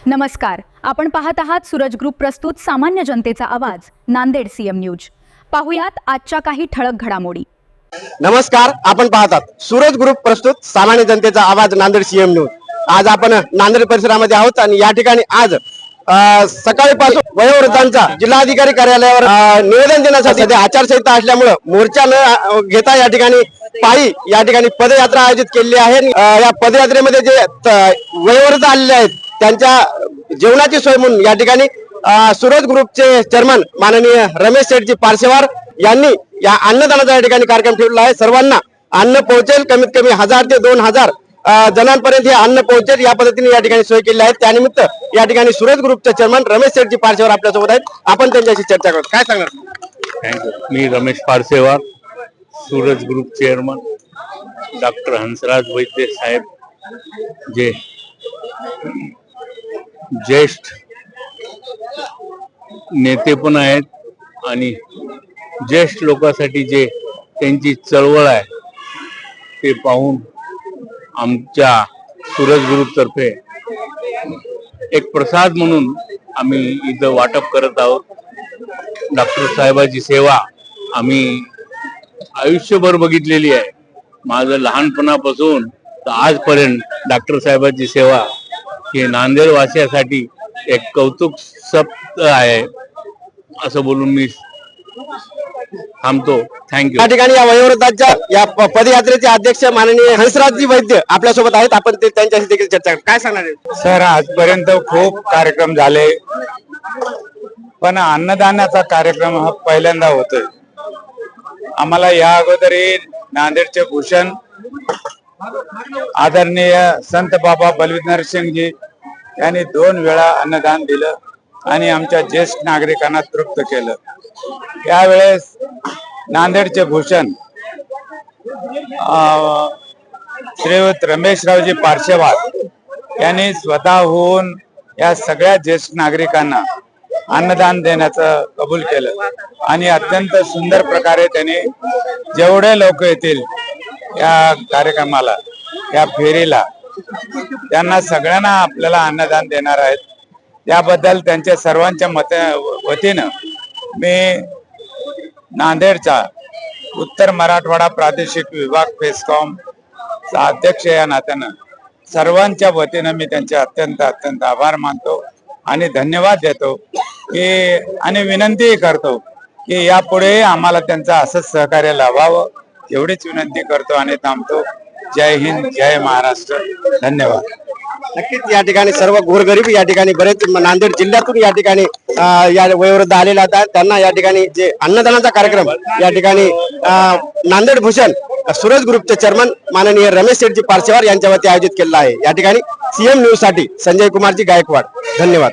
नमस्कार, आपण पाहत आहात सूरज ग्रुप प्रस्तुत सामान्य जनतेचा आवाज नांदेड सीएम न्यूज। पाहुयात आजच्या काही ठळक घडामोडी। नमस्कार, आपण पाहतात सूरज ग्रुप प्रस्तुत सामान्य जनतेचा आवाज नांदेड सीएम न्यूज। आज आपण नांदेड परिसरामध्ये आहोत आणि या ठिकाणी आज सकाळीपासून वयोवृद्धांचा जिल्हाधिकारी कार्यालयावर निवेदन देण्यासाठी सध्या आचारसंहिता असल्यामुळे मोर्चा न घेता या ठिकाणी पायी या ठिकाणी पदयात्रा आयोजित केली आहे। या पदयात्रेमध्ये जे वयोवृद्ध आलेले आहेत त्यांच्या जेवणाची सोय म्हणून या ठिकाणी सूरज ग्रुपचे चेअरमन माननीय रमेश शेठजी पारसेवार यांनी या अन्नदानाचा या ठिकाणी कार्यक्रम ठेवला आहे। सर्वांना अन्न पोहोचेल, कमीत कमी 1000 ते 2000 जणांपर्यंत हे अन्न पोहोचेल या पद्धतीने या ठिकाणी सोय केली आहे। त्यानिमित्त या ठिकाणी सूरज ग्रुपचे चेअरमन रमेश शेठजी पारसेवार आपल्यासोबत आहेत। आपण त्यांच्याशी चर्चा करू। काय सांगणार? थँक्यू। मी Ramesh Parsewar, Suraj group chairman. Doctor Hansraj Vaidya साहेब जे ज्येष्ठ नेते पण आहेत आणि ज्येष्ठ लोकांसाठी जे त्यांची चळवळ आहे ते पाहून आमच्या सूरज ग्रुप तर्फे एक प्रसाद म्हणून आम्ही इथं वाटप करत आहोत। डॉक्टर साहेबांची सेवा आम्ही आयुष्यभर बघितलेली आहे। माझं लहानपणापासून तर आजपर्यंत डॉक्टर साहेबांची सेवा ही नांदेड वासियासाठी एक कौतुक सप्त आहे असं बोलून मी थांबतो। थँक्यू। या ठिकाणी या वयोवृद्धांच्या या पदयात्रेचे अध्यक्ष माननीय हंसराजजी वैद्य आपल्यासोबत आहेत। आपण त्यांच्याशी देखील चर्चा करू। काय सांगणार आहे? सर, आजपर्यंत खूप कार्यक्रम झाले पण अन्नदानाचा कार्यक्रम हा पहिल्यांदा होतोय। आम्हाला या अगोदरही नांदेडचे भूषण आदरणीय संत बाबा बलविंदर सिंगजी यांनी 2 वेळा अन्नदान दिलं आणि आमच्या ज्येष्ठ नागरिकांना तृप्त केलं। यावेळेस नांदेडचे भूषण श्रीयुत रमेशरावजी पारसेवार यांनी स्वतःहून या सगळ्या ज्येष्ठ नागरिकांना अन्नदान देण्याचं कबूल केलं आणि अत्यंत सुंदर प्रकारे त्यांनी जेवढे लोक येतील या कार्यक्रमाला, या फेरीला, त्यांना सगळ्यांना आपल्याला अन्नदान देणार आहेत। त्याबद्दल त्यांच्या सर्वांच्या वतीनं मी नांदेडचा उत्तर मराठवाडा प्रादेशिक विभाग पेस्कॉम चा अध्यक्ष या नात्यानं सर्वांच्या वतीनं मी त्यांचे अत्यंत आभार मानतो आणि धन्यवाद देतो आणि विनंती करतो की यापुढे आम्हाला त्यांचं असंच सहकार्य लाभावं एवढीच विनंती करतो आणि थांबतो। जय हिंद, जय महाराष्ट्र, धन्यवाद। नक्कीच या ठिकाणी सर्व गोरगरीब या ठिकाणी बरेच नांदेड जिल्ह्यातून या ठिकाणी या वयोवृद्ध आलेले आहेत। त्यांना या ठिकाणी जे अन्नदानाचा कार्यक्रम या ठिकाणी नांदेड भूषण सूरज ग्रुपचे चेअरमन माननीय रमेश शेठजी पारसेवार यांच्या वतीने आयोजित केलेला आहे। या ठिकाणी सीएम न्यूज साठी संजय कुमारजी गायकवाड, धन्यवाद।